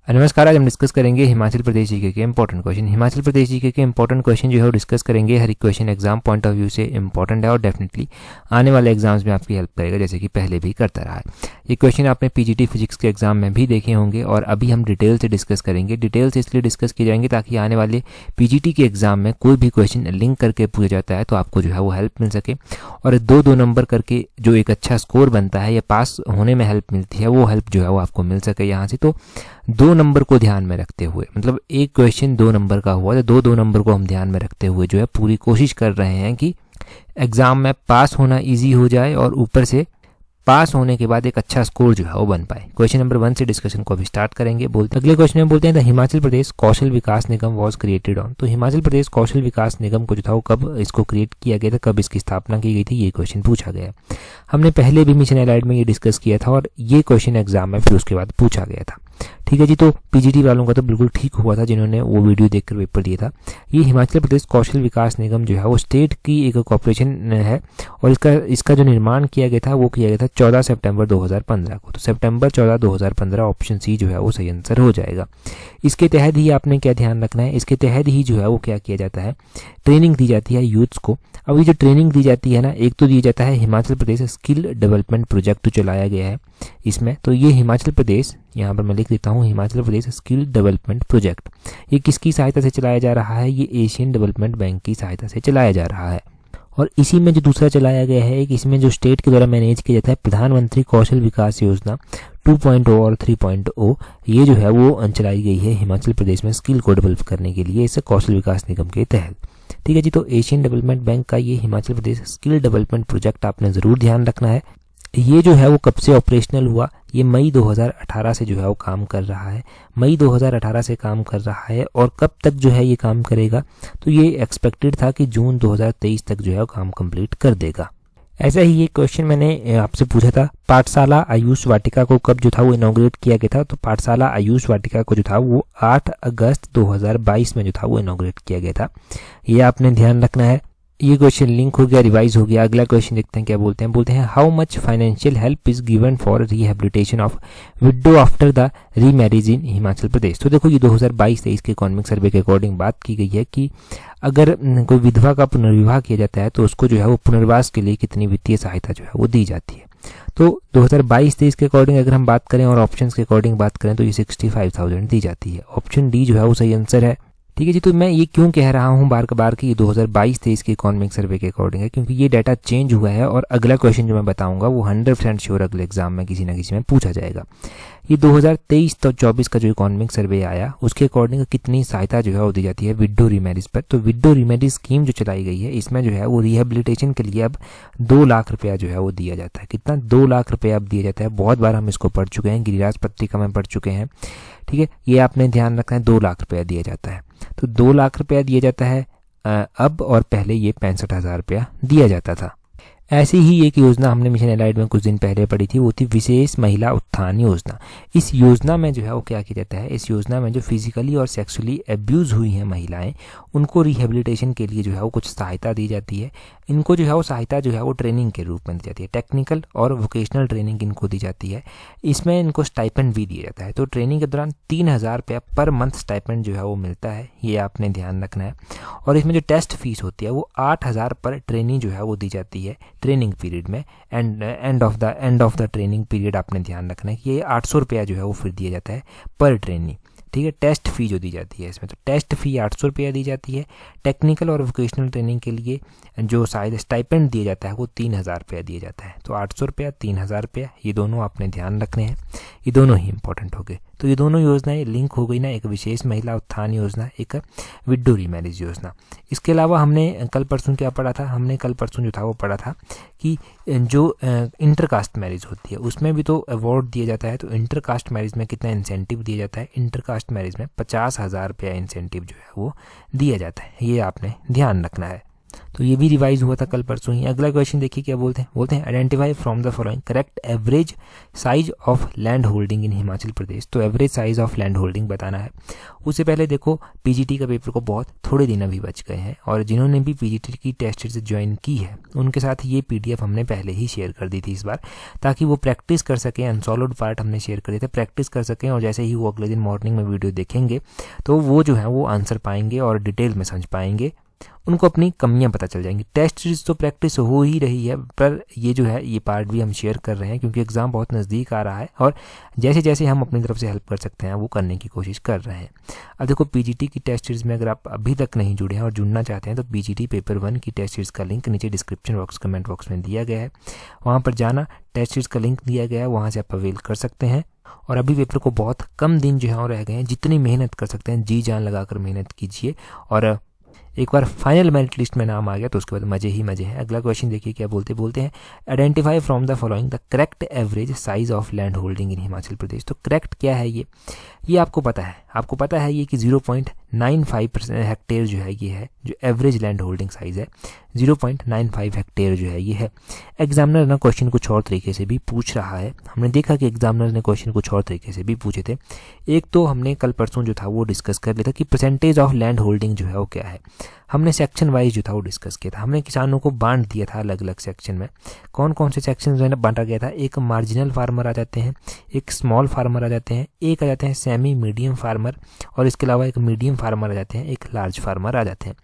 नमस्कार। आज हम डिस्कस करेंगे हिमाचल प्रदेश जीके के important question. Himachal Pradesh GK के इंपॉर्टेंट क्वेश्चन जो है वो डिस्कस करेंगे। हर एक question exam point of view से इंपॉर्टेंट है और डेफिनेटली आने वाले एग्जाम्स में आपकी हेल्प करेगा, जैसे कि पहले भी करता रहा है। ये क्वेश्चन आपने पीजीटी फिजिक्स के एग्जाम में भी देखे होंगे और अभी हम डिटेल से डिस्कस करेंगे। डिटेल से इसलिए डिस्कस किए जाएंगे ताकि आने वाले पीजीटी के एग्जाम में कोई भी क्वेश्चन लिंक करके पूछा जाता है तो आपको जो है वो हेल्प मिल सके, और दो नंबर करके जो एक अच्छा स्कोर बनता है या पास होने में हेल्प मिलती है, वो हेल्प जो है वो आपको मिल सके यहाँ से। तो 2 नंबर को ध्यान में रखते हुए, मतलब एक क्वेश्चन 2 नंबर का हुआ तो 2 नंबर को हम ध्यान में रखते हुए जो है पूरी कोशिश कर रहे हैं कि एग्जाम में पास होना इजी हो जाए और ऊपर से पास होने के बाद एक अच्छा स्कोर जो है वो बन पाए। क्वेश्चन नंबर 1 से डिस्कशन को अभी स्टार्ट करेंगे। अगले क्वेश्चन में बोलते हैं the Himachal Pradesh Kaushal Vikas Nigam was created on. तो हिमाचल प्रदेश कौशल विकास निगम को जो था वो कब इसको क्रिएट किया गया था, कब इसकी स्थापना की गई थी, ये क्वेश्चन पूछा गया। हमने पहले भी मिशन एलाइड में ये डिस्कस किया था और ये क्वेश्चन एग्जाम में फिर उसके बाद पूछा गया था। ठीक है जी, तो पीजीटी वालों का तो बिल्कुल ठीक हुआ था जिन्होंने वो वीडियो देखकर पेपर दिया था। ये हिमाचल प्रदेश कौशल विकास निगम जो है वो स्टेट की एक कॉर्पोरेशन है और इसका जो निर्माण किया गया था वो किया गया था 14 सितंबर 2015 को। तो सितंबर 14 2015 ऑप्शन सी जो है वो सही आंसर हो जाएगा। इसके तहत ही आपने क्या ध्यान रखना है, इसके तहत ही जो है वो क्या किया जाता है, ट्रेनिंग दी जाती है यूथ्स को। अब ये जो ट्रेनिंग दी जाती है ना, एक तो दिया जाता है हिमाचल प्रदेश स्किल डेवलपमेंट प्रोजेक्ट चलाया गया है इसमें। तो ये हिमाचल प्रदेश, यहाँ पर मैं लिख देता हूँ Himachal Pradesh skill development project, ये किसकी सहायता से चलाया जा रहा है, ये एशियन डेवलपमेंट बैंक की सहायता से चलाया जा रहा है। और इसी में जो दूसरा चलाया गया है, इसमें जो स्टेट के द्वारा मैनेज किया जाता है प्रधानमंत्री कौशल विकास योजना 2.0 और 3.0, ये जो है वो चलाई गई है हिमाचल प्रदेश में स्किल को डेवलप करने के लिए इस कौशल विकास निगम के तहत। ठीक है जी, तो एशियन डेवलपमेंट बैंक का ये Himachal Pradesh skill development project आपने ज़रूर ध्यान रखना है। ये जो है वो कब से ऑपरेशनल हुआ, ये मई 2018 से जो है वो काम कर रहा है। मई 2018 से काम कर रहा है और कब तक जो है ये काम करेगा, तो ये एक्सपेक्टेड था कि जून 2023 तक जो है वो काम कंप्लीट कर देगा। ऐसा ही ये क्वेश्चन मैंने आपसे पूछा था, पाठशाला आयुष वाटिका को कब जो था वो इनॉग्रेट किया गया था। तो पाठशाला आयुष वाटिका को जो था वो 8 अगस्त 2022 में जो था वो इनॉग्रेट किया गया था। ये आपने ध्यान रखना है। ये क्वेश्चन लिंक हो गया, रिवाइज हो गया। अगला क्वेश्चन देखते हैं क्या बोलते हैं। How much financial help is given for rehabilitation of widow after the remarriage in Himachal Pradesh. तो देखो ये 2022-23 के इकोनॉमिक सर्वे के अकॉर्डिंग बात की गई है कि अगर कोई विधवा का पुनर्विवाह किया जाता है तो उसको जो है वो पुनर्वास के लिए कितनी वित्तीय सहायता जो है वो दी जाती है। तो 2022-23 के अकॉर्डिंग अगर हम बात करें और ऑप्शंस के अकॉर्डिंग बात करें तो ये 65,000 दी जाती है। ऑप्शन डी जो है वो सही आंसर है। ठीक है जी, तो मैं ये क्यों कह रहा हूँ बार बार कि ये 2022-23 के इकोनॉमिक सर्वे के अकॉर्डिंग है, क्योंकि ये डाटा चेंज हुआ है और अगला क्वेश्चन जो मैं बताऊंगा वो 100% श्योर अगले एग्जाम में किसी ना किसी में पूछा जाएगा। ये 2023 तो 24 का जो इकोनॉमिक सर्वे आया उसके अकॉर्डिंग कितनी सहायता जो है वो दी जाती है विडो रीमैरिज पर। तो विडो रीमैरिज स्कीम जो चलाई गई है इसमें जो है वो रिहेबिलिटेशन के लिए अब 2 लाख रुपया जो है वो दिया जाता है। कितना? 2 लाख रुपया अब दिया जाता है। बहुत बार हम इसको पढ़ चुके हैं, गिरिराज पत्रिका में पढ़ चुके हैं। ठीक है, ये आपने ध्यान रखना है, 2 लाख रुपया दिया जाता है। तो 2 लाख रुपया दिया जाता है अब, और पहले ये 65,000 रुपया दिया जाता था। ऐसी ही एक योजना हमने मिशन एलाइड में कुछ दिन पहले पढ़ी थी, वो थी विशेष महिला उत्थान योजना। इस योजना में जो है वो क्या किया जाता है, इस योजना में जो फिजिकली और सेक्सुअली एब्यूज हुई हैं महिलाएं, उनको रिहेबिलिटेशन के लिए जो है वो कुछ सहायता दी जाती है। इनको जो है वो सहायता जो है वो ट्रेनिंग के रूप में दी जाती है, टेक्निकल और वोकेशनल ट्रेनिंग इनको दी जाती है। इसमें इनको स्टाइपेंड भी दिया जाता है। तो ट्रेनिंग के दौरान 3,000 रुपया पर मंथ स्टाइपेंड जो है वो मिलता है, ये आपने ध्यान रखना है। और इसमें जो टेस्ट फीस होती है वो 8,000 पर ट्रेनिंग जो है वो दी जाती है ट्रेनिंग पीरियड में। End of the training period आपने ध्यान रखना है कि ये 800 रुपया जो है वो फिर दिया जाता है पर ट्रेनिंग। ठीक है, टेस्ट फी जो दी जाती है इसमें, तो टेस्ट फी 800 रुपया दी जाती है। टेक्निकल और वोकेशनल ट्रेनिंग के लिए जो शायद स्टाइपेंड दिया जाता है वो 3,000 रुपया दिया जाता है। तो 800 रुपया, 3,000 रुपया, ये दोनों आपने ध्यान रखने हैं, ये दोनों ही इंपॉर्टेंट हो गए। तो ये दोनों योजनाएं लिंक हो गई ना, एक विशेष महिला उत्थान योजना, एक विडो रीमैरिज योजना। इसके अलावा हमने कल परसों क्या पढ़ा था, हमने कल परसों जो था वो पढ़ा था कि जो इंटरकास्ट मैरिज होती है उसमें भी तो अवार्ड दिया जाता है। तो इंटरकास्ट मैरिज में कितना इंसेंटिव दिया जाता है, इंटरकास्ट मैरिज में 50,000 रुपया इंसेंटिव जो है वो दिया जाता है, ये आपने ध्यान रखना है। तो ये भी रिवाइज हुआ था कल परसों ही। अगला क्वेश्चन देखिए क्या बोलते हैं identify from the following correct average size of land holding in Himachal Pradesh. तो average size of land holding बताना है। उससे पहले देखो पीजीटी का पेपर को बहुत थोड़े दिन अभी बच गए हैं, और जिन्होंने भी पीजीटी की टेस्ट सीरीज ज्वाइन की है उनके साथ ये पीडीएफ हमने पहले ही शेयर कर दी थी इस बार, ताकि वो प्रैक्टिस कर सकें। अनसॉल्व्ड पार्ट हमने शेयर करे थे, प्रैक्टिस कर सकें, और जैसे ही वो अगले दिन मॉर्निंग में वीडियो देखेंगे तो वो जो है वो आंसर पाएंगे और डिटेल में समझ पाएंगे, उनको अपनी कमियां पता चल जाएंगी। टेस्ट सीरीज तो प्रैक्टिस हो ही रही है, पर ये जो है ये पार्ट भी हम शेयर कर रहे हैं क्योंकि एग्जाम बहुत नज़दीक आ रहा है, और जैसे जैसे हम अपनी तरफ से हेल्प कर सकते हैं वो करने की कोशिश कर रहे हैं। अब देखो पीजीटी की टेस्ट सीरीज में अगर आप अभी तक नहीं जुड़े हैं और जुड़ना चाहते हैं तो पीजीटी पेपर 1 की टेस्ट सीरीज का लिंक नीचे डिस्क्रिप्शन बॉक्स कमेंट बॉक्स में दिया गया है, वहाँ पर जाना, टेस्ट सीरीज का लिंक दिया गया है, वहाँ से आप अवेल कर सकते हैं। और अभी पेपर को बहुत कम दिन जो है रह गए हैं, जितनी मेहनत कर सकते हैं जी जान लगाकर मेहनत कीजिए, और एक बार फाइनल मेरिट लिस्ट में नाम आ गया तो उसके बाद मजे ही मजे हैं। अगला क्वेश्चन देखिए क्या बोलते हैं identify from the following the correct average size of land holding in Himachal Pradesh. तो करेक्ट क्या है ये आपको पता है ये कि 0.95% हेक्टेयर जो है ये है जो एवरेज लैंड होल्डिंग साइज है, 0.95 हेक्टेयर जो है ये है। एग्जामिनर ना क्वेश्चन कुछ और तरीके से भी पूछ रहा है, हमने देखा कि एग्जामिनर ने क्वेश्चन कुछ और तरीके से भी पूछे थे। एक तो हमने कल परसों जो था वो डिस्कस कर लिया था कि परसेंटेज ऑफ लैंड होल्डिंग जो है वो क्या है। हमने सेक्शन वाइज जो था वो डिस्कस किया था, हमने किसानों को बांट दिया था अलग अलग सेक्शन में। कौन कौन से सेक्शन जो है बांटा गया था, एक मार्जिनल फार्मर आ जाते हैं, एक स्मॉल फार्मर आ जाते हैं, एक आ जाते हैं सेमी मीडियम फार्मर, और इसके अलावा एक मीडियम फार्मर आ जाते हैं, एक लार्ज फार्मर आ जाते हैं।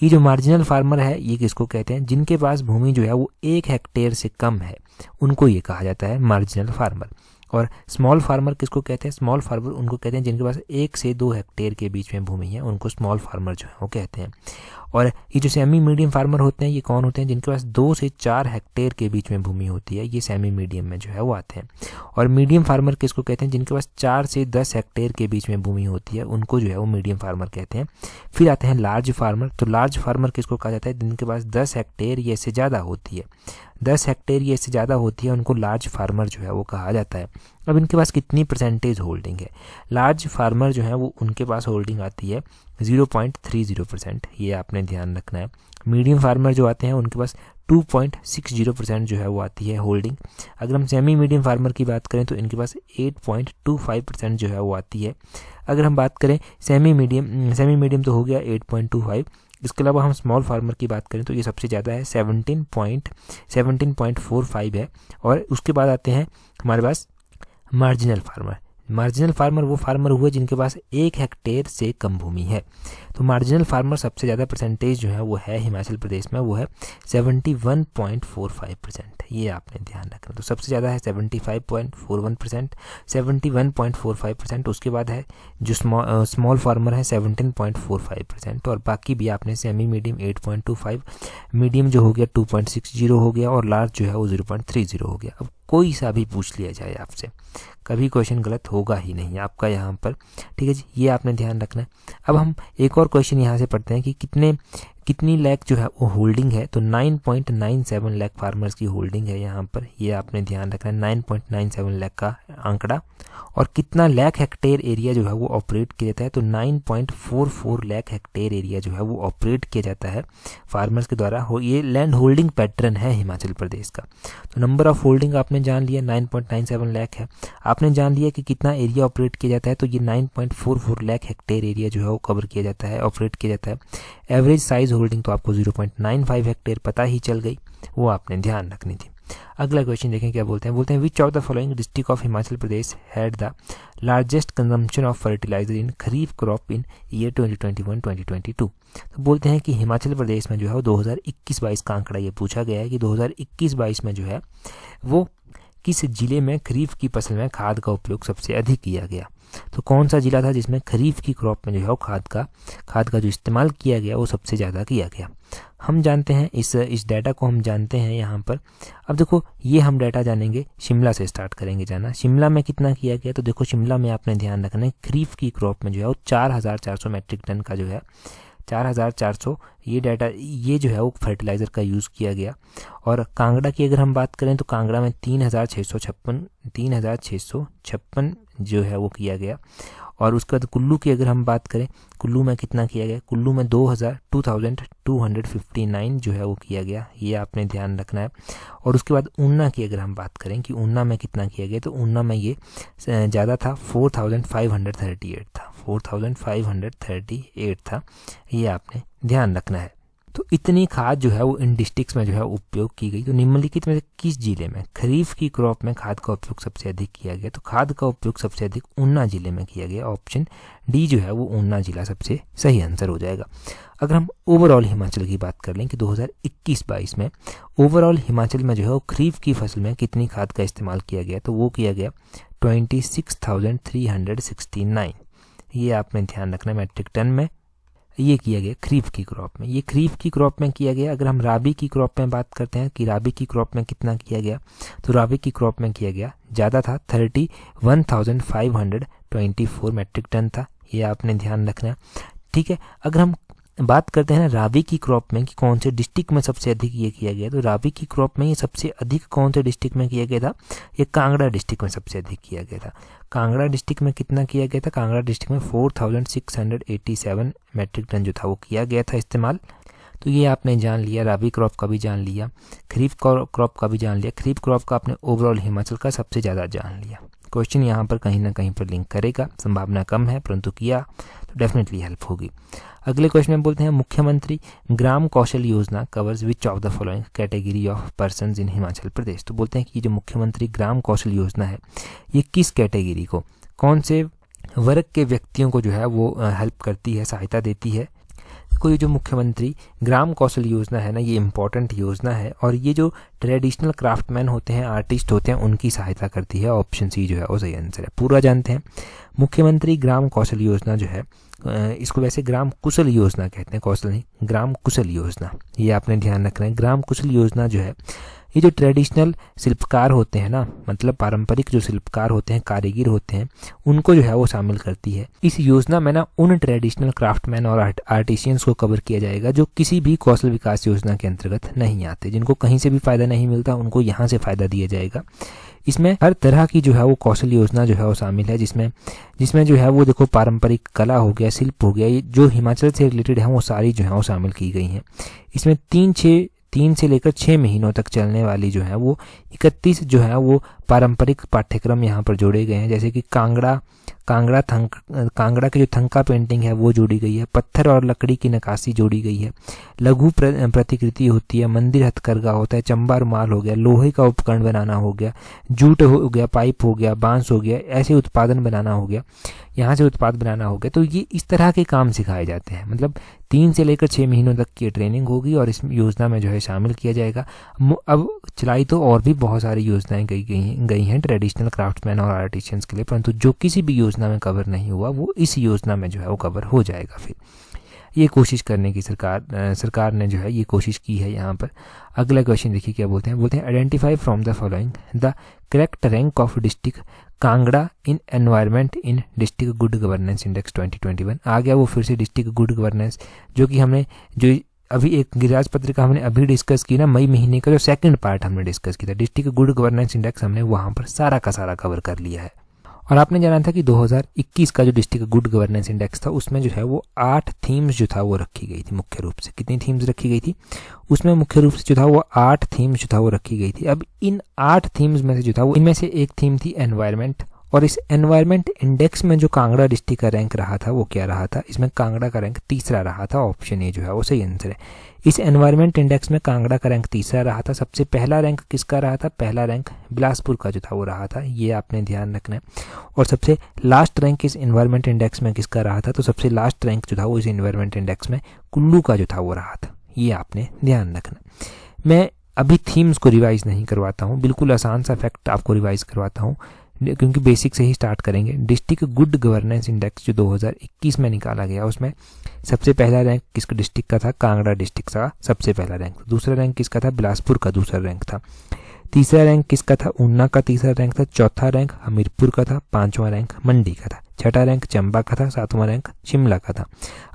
ये जो मार्जिनल फार्मर है ये किसको कहते हैं, जिनके पास भूमि जो है वो 1 हेक्टेयर से कम है, उनको ये कहा जाता है मार्जिनल फार्मर। और स्मॉल फार्मर किसको कहते हैं, स्मॉल फार्मर उनको कहते हैं जिनके पास 1 से 2 हेक्टेयर के बीच में भूमि है, उनको स्मॉल फार्मर जो है वो कहते हैं। और ये जो सेमी मीडियम फार्मर होते हैं ये कौन होते हैं, जिनके पास 2 से 4 हेक्टेयर के बीच में भूमि होती है, ये सेमी मीडियम में जो है वो आते हैं। और मीडियम फार्मर किसको कहते हैं, जिनके पास 4 से 10 हेक्टेयर के बीच में भूमि होती है, उनको जो है वो मीडियम फार्मर कहते हैं। फिर आते हैं लार्ज फार्मर। तो लार्ज फार्मर किसको कहा जाता है, जिनके पास 10 हेक्टेयर या इससे ज़्यादा होती है, 10 हेक्टेयर या इससे ज़्यादा होती है, उनको लार्ज फार्मर जो है वो कहा जाता है। अब इनके पास कितनी परसेंटेज होल्डिंग है, लार्ज फार्मर जो है वो उनके पास होल्डिंग आती है 0.30%, ये आपने ध्यान रखना है। मीडियम फार्मर जो आते हैं उनके पास 2.60% जो है वो आती है होल्डिंग। अगर हम सेमी मीडियम फार्मर की बात करें तो इनके पास 8.25% जो है वो आती है। अगर हम बात करें सेमी मीडियम तो हो गया 8.25, इसके अलावा हम स्मॉल फार्मर की बात करें तो ये सबसे ज़्यादा है 17.45 है। और उसके बाद आते हैं हमारे पास मार्जिनल फार्मर। मार्जिनल फार्मर वो फार्मर हुए जिनके पास 1 हेक्टेयर से कम भूमि है। तो मार्जिनल फार्मर सबसे ज़्यादा परसेंटेज जो है वो है हिमाचल प्रदेश में, वो है 71.45%, ये आपने ध्यान रखना। तो सबसे ज़्यादा है 75.41%, 71.45%। उसके बाद है जो स्मॉल फार्मर है 17.45%, और बाकी भी आपने सेमी मीडियम 8.25, मीडियम जो हो गया 2.60 हो गया, और लार्ज जो है वो 0.30 हो गया। अब कोई सा भी पूछ लिया जाए आपसे, कभी क्वेश्चन गलत होगा ही नहीं आपका यहाँ पर, ठीक है जी, ये आपने ध्यान रखना है। अब हम एक और क्वेश्चन यहाँ से पढ़ते हैं कि कितनी लाख जो है वो होल्डिंग है। तो 9.97 लाख फार्मर्स की होल्डिंग है यहाँ पर, ये आपने ध्यान रखना है, 9.97 लाख का आंकड़ा। और कितना लाख हेक्टेयर एरिया जो है वो ऑपरेट किया जाता है, तो 9.44 लाख हेक्टेयर एरिया जो है वो ऑपरेट किया जाता है फार्मर्स के द्वारा। ये लैंड होल्डिंग पैटर्न है हिमाचल प्रदेश का। तो नंबर ऑफ होल्डिंग आपने जान लिया 9.97 लाख है, आपने जान लिया कि कितना एरिया ऑपरेट किया जाता है, तो ये 9.44 लाख हेक्टेयर एरिया जो है वो कवर किया जाता है, ऑपरेट किया जाता है। एवरेज साइज होल्डिंग तो आपको 0.95 हेक्टेयर पता ही चल गई, वो आपने ध्यान रखनी थी। अगला क्वेश्चन देखें क्या बोलते हैं which of the following district of Himachal Pradesh had the largest consumption of fertiliser in kharif crop in year 2021-2022। तो बोलते हैं कि हिमाचल प्रदेश में जो है वो 2021-22 का आंकड़ा ये पूछा गया है कि 2021-22 में जो है वो किस जिले में खरीफ की फसल में खाद का उपयोग सबसे अधिक किया गया। तो कौन सा जिला था जिसमें खरीफ की क्रॉप में जो है वो खाद का जो इस्तेमाल किया गया वो सबसे ज़्यादा किया गया। हम जानते हैं इस डाटा को हम जानते हैं यहाँ पर। अब देखो ये हम डाटा जानेंगे, शिमला से स्टार्ट करेंगे जाना। शिमला में कितना किया गया, तो देखो शिमला में आपने ध्यान रखना है खरीफ की क्रॉप में जो है वो 4,400 मेट्रिक टन का जो है 4400 ये डाटा, ये जो है वो फर्टिलाइज़र का यूज़ किया गया। और कांगड़ा की अगर हम बात करें तो कांगड़ा में 3656 जो है वो किया गया। और उसके बाद कुल्लू की अगर हम बात करें, कुल्लू में कितना किया गया, कुल्लू में 2259 जो है वो किया गया, ये आपने ध्यान रखना है। और उसके बाद ऊना की अगर हम बात करें कि ऊना में कितना किया गया, तो ऊना में ये ज़्यादा था, 4538 था, 4538 था, ये आपने ध्यान रखना है। तो इतनी खाद जो है वो इन डिस्ट्रिक्ट्स में जो है उपयोग की गई। तो निम्नलिखित में से किस जिले में खरीफ की क्रॉप में खाद का उपयोग सबसे अधिक किया गया, तो खाद का उपयोग सबसे अधिक ऊना जिले में किया गया। ऑप्शन डी जो है वो ऊना जिला सबसे सही आंसर हो जाएगा। अगर हम ओवरऑल हिमाचल की बात कर लें कि 2021-22 में ओवरऑल हिमाचल में जो है वो खरीफ की फसल में कितनी खाद का इस्तेमाल किया गया, तो वो किया गया 26,369, ये आपने ध्यान रखना मैट्रिक टन में, ये किया गया खरीफ की क्रॉप में। ये खरीफ की क्रॉप में किया गया। अगर हम राबी की क्रॉप में बात करते हैं कि राबी की क्रॉप में कितना किया गया, तो राबी की क्रॉप में किया गया ज़्यादा था, 31,524 मैट्रिक टन था, ये आपने ध्यान रखना। ठीक है, अगर हम बात करते हैं ना राबी की क्रॉप में कि कौन से डिस्ट्रिक्ट में सबसे अधिक ये किया गया, तो राबी की क्रॉप में ये सबसे अधिक कौन से डिस्ट्रिक्ट में किया गया था, ये कांगड़ा डिस्ट्रिक्ट में सबसे अधिक किया गया था। कांगड़ा डिस्ट्रिक्ट में कितना किया गया था, कांगड़ा डिस्ट्रिक्ट में 4687 मैट्रिक टन जो था वो किया गया था इस्तेमाल। तो ये आपने जान लिया, राबी क्रॉप का भी जान लिया, खरीफ क्रॉप का भी जान लिया, खरीफ क्रॉप का आपने ओवरऑल हिमाचल का सबसे ज़्यादा जान लिया। क्वेश्चन यहाँ पर कहीं ना कहीं पर लिंक करेगा, संभावना कम है, परंतु किया तो डेफिनेटली हेल्प होगी। अगले क्वेश्चन में बोलते हैं मुख्यमंत्री Gram Kaushal Yojana covers which of the following category of persons in Himachal Pradesh. तो बोलते हैं कि ये जो मुख्यमंत्री ग्राम कौशल योजना है ये किस कैटेगरी को, कौन से वर्ग के व्यक्तियों को जो है वो हेल्प करती है, सहायता देती है। कोई जो मुख्यमंत्री ग्राम कौशल योजना है ना, ये इम्पॉर्टेंट योजना है और ये जो ट्रेडिशनल क्राफ्टमैन होते हैं, आर्टिस्ट होते हैं, उनकी सहायता करती है। ऑप्शन सी जो है वो सही आंसर है। पूरा जानते हैं मुख्यमंत्री ग्राम कौशल योजना जो है, इसको वैसे ग्राम कुशल योजना कहते हैं, कौशल नहीं, ग्राम कुशल योजना, ये आपने ध्यान रखना है। ग्राम कुशल योजना जो है ये जो ट्रेडिशनल शिल्पकार होते हैं ना, मतलब पारंपरिक जो शिल्पकार होते हैं, कारीगर होते हैं, उनको जो है वो शामिल करती है। इस योजना में ना उन ट्रेडिशनल क्राफ्टमैन और आर्टिशियंस को कवर किया जाएगा जो किसी भी कौशल विकास योजना के अंतर्गत नहीं आते, जिनको कहीं से भी फायदा नहीं मिलता, उनको यहाँ से फायदा दिया जाएगा। इसमें हर तरह की जो है वो कौशल योजना जो है वो शामिल है, जिसमें जो है वो देखो पारंपरिक कला हो गया, शिल्प हो गया, ये जो हिमाचल से रिलेटेड है वो सारी जो है वो शामिल की गई हैं। इसमें 3 से लेकर 6 महीनों तक चलने वाली जो है वो 31 जो है वो पारंपरिक पाठ्यक्रम यहाँ पर जोड़े गए हैं, जैसे कि कांगड़ा की जो थंका पेंटिंग है वो जोड़ी गई है, पत्थर और लकड़ी की नक्काशी जोड़ी गई है, लघु प्रतिकृति होती है, मंदिर हथकरघा होता है, चंबा रुमाल हो गया, लोहे का उपकरण बनाना हो गया, जूट हो गया, पाइप हो गया, बांस हो गया, ऐसे उत्पादन बनाना हो गया, यहाँ से उत्पाद बनाना हो गया। तो ये इस तरह के काम सिखाए जाते हैं। मतलब 3 से लेकर 6 महीनों तक की ट्रेनिंग होगी और इस योजना में जो है शामिल किया जाएगा। अब चलाई तो और भी बहुत सारी योजनाएं गई हैं ट्रेडिशनल क्राफ्टमैन और आर्टिशियंस के लिए, परंतु जो किसी भी योजना में कवर नहीं हुआ वो इस योजना में जो है वो कवर हो जाएगा। फिर ये कोशिश करने की सरकार ने जो है ये कोशिश की है यहाँ पर। अगला क्वेश्चन देखिए क्या बोलते हैं identify from the following the correct rank of district Kangra in environment in district good governance index 2021। आ गया वो फिर से डिस्ट्रिक्ट गुड गवर्नेंस, जो कि हमने जो अभी एक गिरिराज पत्रिका हमने अभी डिस्कस की ना, मई महीने का जो सेकंड पार्ट हमने डिस्कस किया था, डिस्ट्रिक्ट गुड गवर्नेंस इंडेक्स हमने वहाँ पर सारा का सारा कवर कर लिया है। और आपने जाना था कि 2021 का जो डिस्ट्रिक्ट गुड गवर्नेंस इंडेक्स था उसमें जो है वो 8 थीम्स जो था वो रखी गई थी मुख्य रूप से। कितनी थीम्स रखी गई थी उसमें? मुख्य रूप से जो था वो 8 थीम्स जो था वो रखी गई थी। अब इन 8 थीम्स में से जो था वो इनमें से एक थीम थी एनवायरनमेंट, और इस एनवायरनमेंट इंडेक्स में जो कांगड़ा डिस्ट्रिक्ट का रैंक रहा था वो क्या रहा था? इसमें कांगड़ा का रैंक तीसरा रहा था। ऑप्शन ए जो है वो सही आंसर है। इस एनवायरनमेंट इंडेक्स में कांगड़ा का रैंक तीसरा रहा था। सबसे पहला रैंक किसका रहा था? पहला रैंक बिलासपुर का जो था वो रहा था, ये आपने ध्यान रखना है। और सबसे लास्ट रैंक इस एनवायरनमेंट इंडेक्स में किसका रहा था? तो सबसे लास्ट रैंक जो था वो इस एनवायरनमेंट इंडेक्स में कुल्लू का जो था वो रहा था, ये आपने ध्यान रखना। मैं अभी थीम्स को रिवाइज नहीं करवाता हूँ, बिल्कुल आसान सा फैक्ट आपको रिवाइज करवाता हूँ, क्योंकि बेसिक से ही स्टार्ट करेंगे। डिस्ट्रिक्ट गुड गवर्नेंस इंडेक्स जो 2021 में निकाला गया उसमें सबसे पहला रैंक किसका डिस्ट्रिक्ट का था? कांगड़ा डिस्ट्रिक्ट का सबसे पहला रैंक। दूसरा रैंक किसका था? बिलासपुर का दूसरा रैंक था। तीसरा रैंक किसका था? ऊना का तीसरा रैंक था। चौथा रैंक हमीरपुर का था। पांचवा रैंक मंडी का था। छठा रैंक चंबा का था। सातवां रैंक शिमला का था।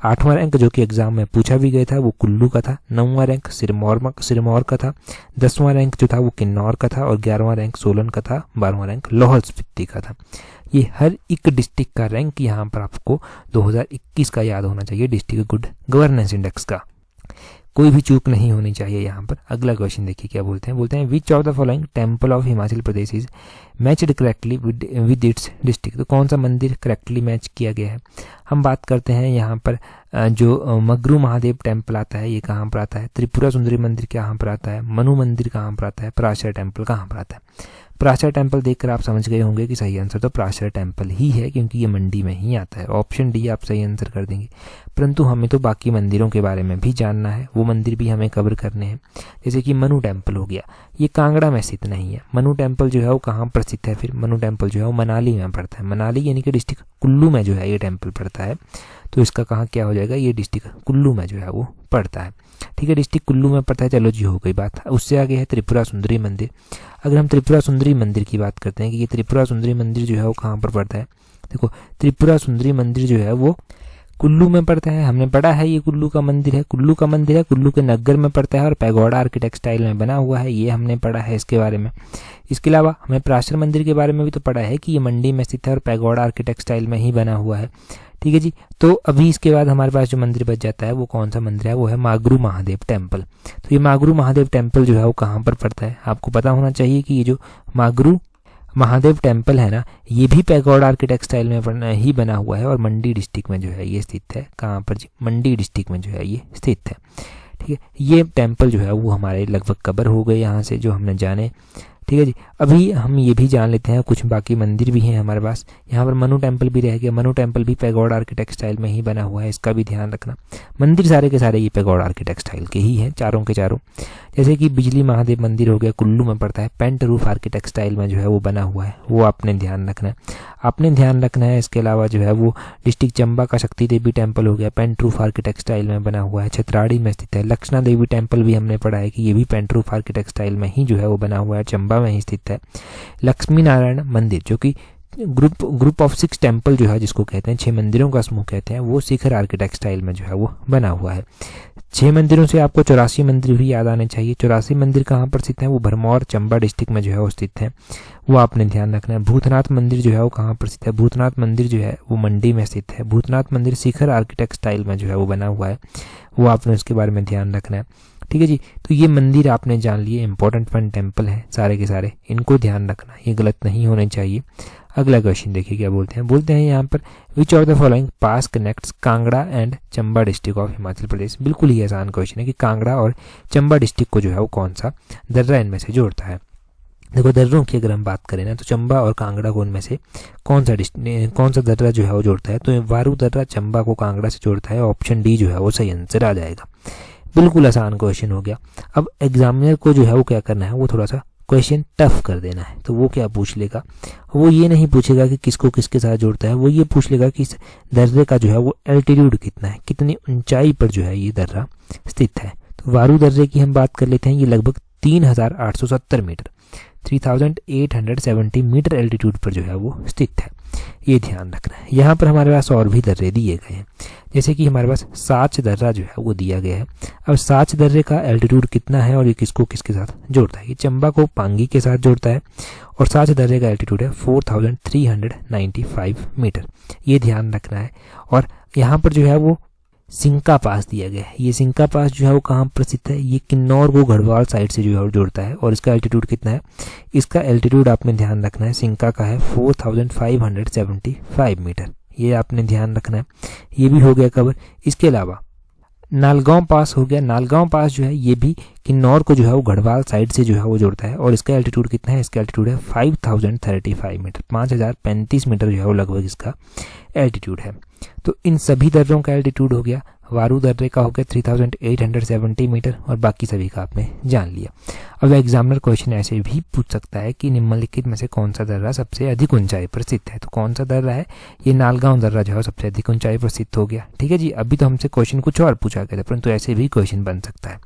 आठवां रैंक जो कि एग्जाम में पूछा भी गया था वो कुल्लू का था। नौवां रैंक सिरमौर का था। 10वां रैंक जो था वो किन्नौर का था और 11वां रैंक सोलन का था। 12वां रैंक लाहौल स्पीति का था। ये हर एक डिस्ट्रिक्ट का रैंक यहाँ पर आपको 2021 का याद होना चाहिए, डिस्ट्रिक्ट गुड गवर्नेंस इंडेक्स का। कोई भी चूक नहीं होनी चाहिए यहाँ पर। अगला क्वेश्चन देखिए क्या बोलते हैं which of the following temple of Himachal Pradesh is matched correctly with its district. तो कौन सा मंदिर करेक्टली मैच किया गया है? हम बात करते हैं यहाँ पर जो मगरू महादेव टेम्पल आता है ये कहाँ पर आता है? त्रिपुरा सुंदरी मंदिर कहाँ पर आता है? मनु मंदिर कहाँ पर आता है? पराशर टेम्पल कहाँ पर आता है? पराशर टेम्पल देखकर आप समझ गए होंगे कि सही आंसर तो पराशर टेम्पल ही है, क्योंकि ये मंडी में ही आता है। ऑप्शन डी आप सही आंसर कर देंगे। परंतु हमें तो बाकी मंदिरों के बारे में भी जानना है, वो मंदिर भी हमें कवर करने हैं। जैसे कि मनु टेम्पल हो गया, ये कांगड़ा में स्थित नहीं है। मनु टेम्पल जो है वो कहाँ पर स्थित है? फिर मनु टेम्पल जो है वो मनाली में पड़ता है। मनाली यानी कि डिस्ट्रिक्ट कुल्लू में जो है ये टेम्पल पड़ता है। तो इसका कहाँ क्या हो जाएगा? ये डिस्ट्रिक्ट कुल्लू में जो है वो पड़ता है। ठीक है, डिस्ट्रिक्ट कुल्लू में पड़ता है। चलो जी, हो गई बात। उससे आगे है त्रिपुरा सुंदरी मंदिर। अगर हम त्रिपुरा सुंदरी मंदिर की बात करते हैं कि ये त्रिपुरा सुंदरी मंदिर जो है वो कहाँ पर पड़ता है, देखो त्रिपुरा सुंदरी मंदिर जो है वो कुल्लू में पड़ता है। हमने पढ़ा है ये कुल्लू का मंदिर है, कुल्लू का मंदिर है, कुल्लू के नगर में पड़ता है और पैगोडा आर्किटेक्ट स्टाइल में बना हुआ है। ये हमने पढ़ा है इसके बारे में। इसके अलावा हमें पराशर मंदिर के बारे में भी तो पढ़ा है कि ये मंडी में स्थित है और पैगोडा आर्किटेक्ट स्टाइल में ही बना हुआ है। ठीक है जी, तो अभी इसके बाद हमारे पास जो मंदिर बच जाता है वो कौन सा मंदिर है? वो है मागरू महादेव टेम्पल। तो ये मागरू महादेव टेम्पल जो है वो कहाँ पर पड़ता है? आपको पता होना चाहिए कि ये जो मागरू महादेव टेम्पल है ना, ये भी पैगोडा आर्किटेक्ट स्टाइल में ही बना हुआ है और मंडी डिस्ट्रिक्ट में जो है ये स्थित है। कहाँ पर जी? मंडी डिस्ट्रिक्ट में जो है ये स्थित है। ठीक है, ये टेम्पल जो है वो हमारे लगभग कवर हो गए यहाँ से जो हमने जाने। ठीक है जी, अभी हम ये भी जान लेते हैं कुछ बाकी मंदिर भी हैं हमारे पास। यहाँ पर मनु टेम्पल भी रह गया। मनु टेम्पल भी पैगोडा आर्किटेक्ट स्टाइल में ही बना हुआ है, इसका भी ध्यान रखना। मंदिर सारे के सारे ये पैगोडा आर्किटेक्ट स्टाइल के ही हैं, चारों के चारों। जैसे कि बिजली महादेव मंदिर हो गया, कुल्लू में पड़ता है, पेंट रूफ आर्किटेक्ट स्टाइल में जो है वो बना हुआ है, वो आपने ध्यान रखना है। आपने ध्यान रखना है। इसके अलावा जो है वो डिस्ट्रिक्ट चंबा का शक्ति देवी टेम्पल हो गया, पेंट रूफ आर्किटेक्ट स्टाइल में बना हुआ है, छतराड़ी में स्थित है। लक्षणा देवी टेम्पल भी हमने पढ़ा है कि ये भी पेंट रूफ आर्किटेक्ट स्टाइल में ही जो है वो बना हुआ है, चंबा में ही स्थित है। लक्ष्मी नारायण मंदिर जो कि ग्रुप ऑफ 6 टेम्पल जो है जिसको कहते हैं, 6 मंदिरों का समूह कहते हैं, वो शिखर आर्किटेक्ट स्टाइल में जो है वो बना हुआ है। 6 मंदिरों से आपको 84 मंदिर भी याद आने चाहिए। 84 मंदिर कहाँ पर स्थित है? वो भरमौर चंबा डिस्ट्रिक्ट में जो है वो स्थित है, वो आपने ध्यान रखना है। भूतनाथ मंदिर जो है वो कहाँ पर स्थित है? भूतनाथ मंदिर जो है वो मंडी में स्थित है। भूतनाथ मंदिर शिखर आर्किटेक्ट स्टाइल में जो है वो बना हुआ है, वो आपने उसके बारे में ध्यान रखना है। ठीक है जी, तो ये मंदिर आपने जान लिए, इंपॉर्टेंट फन टेम्पल है सारे के सारे, इनको ध्यान रखना, ये गलत नहीं होने चाहिए। अगला क्वेश्चन देखिए क्या बोलते हैं यहाँ पर which of the following pass connects Kangra and Chamba district of Himachal Pradesh. बिल्कुल ही आसान क्वेश्चन है कि कांगड़ा और चंबा डिस्ट्रिक्ट को जो है वो कौन सा दर्रा इनमें से जोड़ता है। देखो दर्रों की अगर हम बात करें ना तो चंबा और कांगड़ा को उनमें से कौन सा दर्रा जो है वो जोड़ता है? तो वारू दर्रा चंबा को कांगड़ा से जोड़ता है। ऑप्शन डी जो है वो सही आंसर आ जाएगा। बिल्कुल आसान क्वेश्चन हो गया। अब एग्जामिनर को जो है वो क्या करना है, वो थोड़ा सा क्वेश्चन टफ कर देना है। तो वो क्या पूछ लेगा? वो ये नहीं पूछेगा कि किसको किसके साथ जोड़ता है, वो ये पूछ लेगा कि इस दर्रे का जो है वो एल्टीट्यूड कितना है, कितनी ऊंचाई पर जो है ये दर्रा स्थित है। तो वारू दर्रे की हम बात कर लेते हैं, ये लगभग 3870 मीटर 3870 मीटर एल्टीट्यूड पर जो है वो स्थित है, ये ध्यान रखना है। यहाँ पर हमारे पास और भी दर्रे दिए गए हैं, जैसे कि हमारे पास साच दर्रा जो है वो दिया गया है। अब साच दर्रे का एल्टीट्यूड कितना है और ये किसको किसके साथ जोड़ता है? ये चंबा को पांगी के साथ जोड़ता है और साच दर्रे का एल्टीट्यूड है 4395 मीटर, ये ध्यान रखना है। और यहाँ पर जो है वो सिंका पास दिया गया है। ये सिंका पास जो है वो कहाँ पर स्थित है? ये किन्नौर को गढ़वाल साइड से जो है जोड़ता है और इसका एल्टीट्यूड कितना है? इसका एल्टीट्यूड आपने ध्यान रखना है, सिंका का है 4575 मीटर, ये आपने ध्यान रखना है। ये भी हो गया कवर। इसके अलावा नालगांव पास हो गया। नालगांव पास जो है ये भी किन्नौर को जो है वो गढ़वाल साइड से जो है वो जोड़ता है और इसका एल्टीट्यूड कितना है? इसका एल्टीट्यूड है 5035 मीटर, 5035 मीटर जो है वो लगभग इसका एल्टीट्यूड है। तो इन सभी दर्रों का एल्टीट्यूड हो गया। वारू दर्रे का हो गया 3870 मीटर और बाकी सभी का आपने जान लिया। अब एग्जामिनर क्वेश्चन ऐसे भी पूछ सकता है कि निम्नलिखित में से कौन सा दर्रा सबसे अधिक ऊंचाई पर स्थित है? तो कौन सा दर्रा है? ये नालगांव दर्रा जो है सबसे अधिक ऊंचाई पर स्थित हो गया। ठीक है जी, अभी तो हमसे क्वेश्चन कुछ और पूछा गया था, परंतु ऐसे भी क्वेश्चन बन सकता है।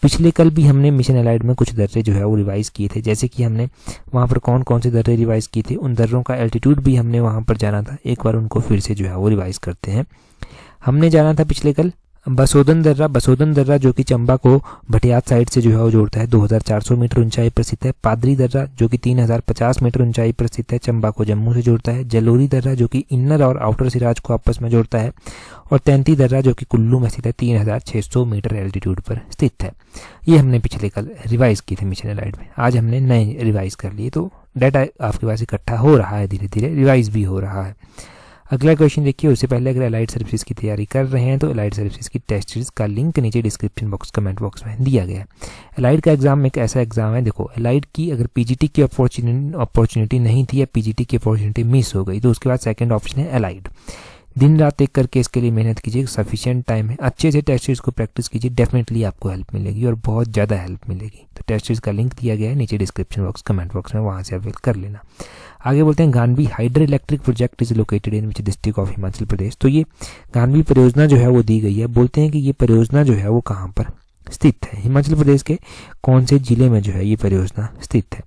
पिछले कल भी हमने मिशन एलाइड में कुछ दर्रे जो है वो रिवाइज़ किए थे, जैसे कि हमने वहाँ पर कौन कौन से दर्रे रिवाइज़ किए थे, उन दर्रों का एल्टीट्यूड भी हमने वहाँ पर जाना था। एक बार उनको फिर से जो है वो रिवाइज़ करते हैं। हमने जाना था पिछले कल बसोदन दर्रा जो कि चंबा को भटियात साइड से जो है वो जोड़ता है, 2400 मीटर ऊंचाई पर स्थित है। पादरी दर्रा जो कि 3050 मीटर ऊंचाई पर स्थित है, चंबा को जम्मू से जोड़ता है। जलोरी दर्रा जो कि इनर और आउटर सिराज को आपस में जोड़ता है। और तैंती दर्रा जो कि कुल्लू में स्थित है, 3600 मीटर एल्टीट्यूड पर स्थित है। ये हमने पिछले कल रिवाइज किए थे मिशन एलाइड में, आज हमने नए रिवाइज कर लिए, तो डाटा आपके पास इकट्ठा हो रहा है, धीरे धीरे रिवाइज भी हो रहा है। अगला क्वेश्चन देखिए, उससे पहले अगर एलाइड सर्विसेज की तैयारी कर रहे हैं तो एलाइड सर्विसेज की टेस्ट सीरीज का लिंक नीचे डिस्क्रिप्शन बॉक्स कमेंट बॉक्स में दिया गया है। एलाइड का एग्जाम एक ऐसा एग्जाम है, देखो एलाइड की अगर पीजीटी की अपॉर्चुनिटी नहीं थी या पीजीटी की अपॉर्चुनिटी मिस हो गई तो उसके बाद सेकंड ऑप्शन है एलाइड। दिन रात एक करके इसके लिए मेहनत कीजिए, सफिशिएंट टाइम है, अच्छे से टेस्ट सीरीज को प्रैक्टिस कीजिए, डेफिनेटली आपको हेल्प मिलेगी और बहुत ज़्यादा हेल्प मिलेगी। तो टेस्ट सीरीज का लिंक दिया गया है नीचे डिस्क्रिप्शन बॉक्स कमेंट बॉक्स में, वहाँ से अवेल कर लेना। आगे बोलते हैं Ganvi hydroelectric project is located in which district of Himachal Pradesh. तो ये गानवी परियोजना जो है वो दी गई है, बोलते हैं कि ये परियोजना जो है वो कहाँ पर स्थित है, हिमाचल प्रदेश के कौन से जिले में जो है ये परियोजना स्थित है।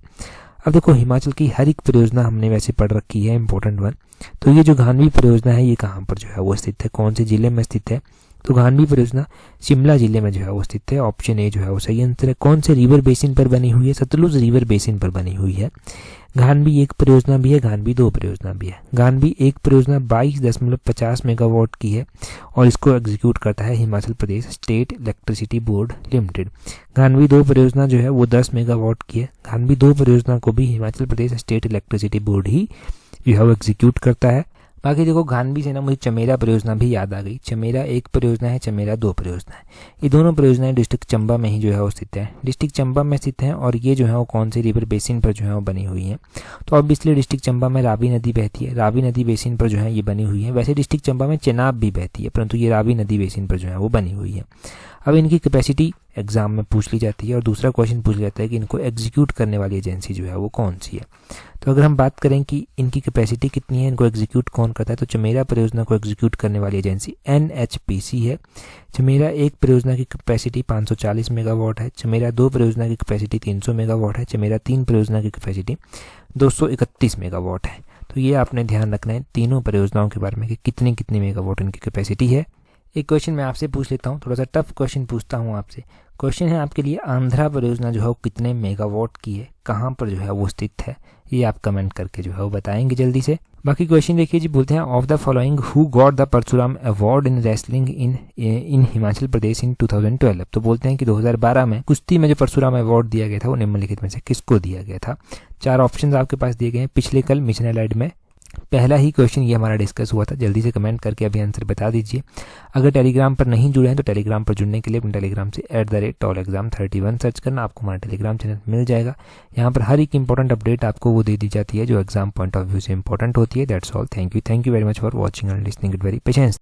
अब देखो हिमाचल की हर एक परियोजना हमने वैसे पढ़ रखी है, इंपॉर्टेंट वन। तो ये जो गानवी परियोजना है ये कहाँ पर जो है वो स्थित है, कौन से जिले में स्थित है, तो गानवी परियोजना शिमला जिले में जो है वो स्थित है। ऑप्शन ए जो है वो सही आंसर है। कौन से रिवर बेसिन पर बनी हुई है, सतलुज रिवर बेसिन पर बनी हुई है। गानवी एक परियोजना भी है, गानवी दो परियोजना भी है। गानवी एक परियोजना 22.50 मेगावाट की है और इसको एग्जीक्यूट करता है Himachal Pradesh state electricity board limited. Ganvi दो परियोजना जो है वो 10 मेगावाट की है। गानवी दो परियोजना को भी Himachal Pradesh state electricity board ही जो है वो एग्जीक्यूट करता है। बाकी देखो गानवी से ना मुझे चमेरा परियोजना भी याद आ गई। चमेरा एक परियोजना है, चमेरा दो परियोजना है। ये दोनों परियोजनाएं डिस्ट्रिक्ट चंबा में ही जो है वो स्थित है, डिस्ट्रिक्ट चंबा में स्थित हैं और ये जो है वो कौन से रिवर बेसिन पर जो है वो बनी हुई हैं। तो ऑब्वियसली डिस्ट्रिक्ट चंबा में रावी नदी बहती है, रावी नदी बेसिन पर जो है ये बनी हुई है। वैसे डिस्ट्रिक्ट चंबा में चेनाब भी बहती है, परंतु ये रावी नदी बेसिन पर जो है वो बनी हुई है। अब इनकी कैपेसिटी एग्जाम में पूछ ली जाती है और दूसरा क्वेश्चन पूछ जाता है कि इनको एग्जीक्यूट करने वाली एजेंसी जो है वो कौन सी है। तो अगर हम बात करें कि इनकी कैपेसिटी कितनी है, इनको एग्जीक्यूट कौन करता है, तो चमेरा परियोजना को एग्जीक्यूट करने वाली एजेंसी NHPC है। चमेरा एक परियोजना की कैपेसिटी 540 मेगावाट है। चमेरा दो परियोजना की कैपेसिटी 300 मेगावाट है। चमेरा तीन परियोजना की कैपेसिटी 231 मेगावाट है। तो ये आपने ध्यान रखना है तीनों परियोजनाओं के बारे में कि कितनी कितनी मेगावाट इनकी कैपेसिटी है। एक क्वेश्चन मैं आपसे पूछ लेता हूँ, थोड़ा सा टफ क्वेश्चन पूछता हूँ आपसे। क्वेश्चन है आपके लिए, आंध्रा परियोजना जो है वो कितने मेगावाट की है, कहाँ पर जो है वो स्थित है, ये आप कमेंट करके जो है वो बताएंगे जल्दी से। बाकी क्वेश्चन देखिए जी, बोलते हैं of the following who got the Parshuram award in wrestling in Himachal Pradesh in 2012। तो बोलते हैं कि 2012 में कुश्ती में जो परशुराम अवार्ड दिया गया था वो निम्नलिखित में से किसको दिया गया था। चार ऑप्शन आपके पास दिए गए हैं पिछले कल मिशन एलाइड में। पहला ही क्वेश्चन ये हमारा डिस्कस हुआ था, जल्दी से कमेंट करके अभी आंसर बता दीजिए। अगर टेलीग्राम पर नहीं जुड़े हैं तो टेलीग्राम पर जुड़ने के लिए अपने टेलीग्राम से @tolexam31 सर्च करना, आपको हमारा टेलीग्राम चैनल मिल जाएगा। यहाँ पर हर एक इंपॉर्टेंट अपडेट आपको वो दे दी जाती है जो एग्जाम पॉइंट ऑफ व्यू से इंपॉर्टेंट होती है। That's all, thank you very much for watching and listening it very patience.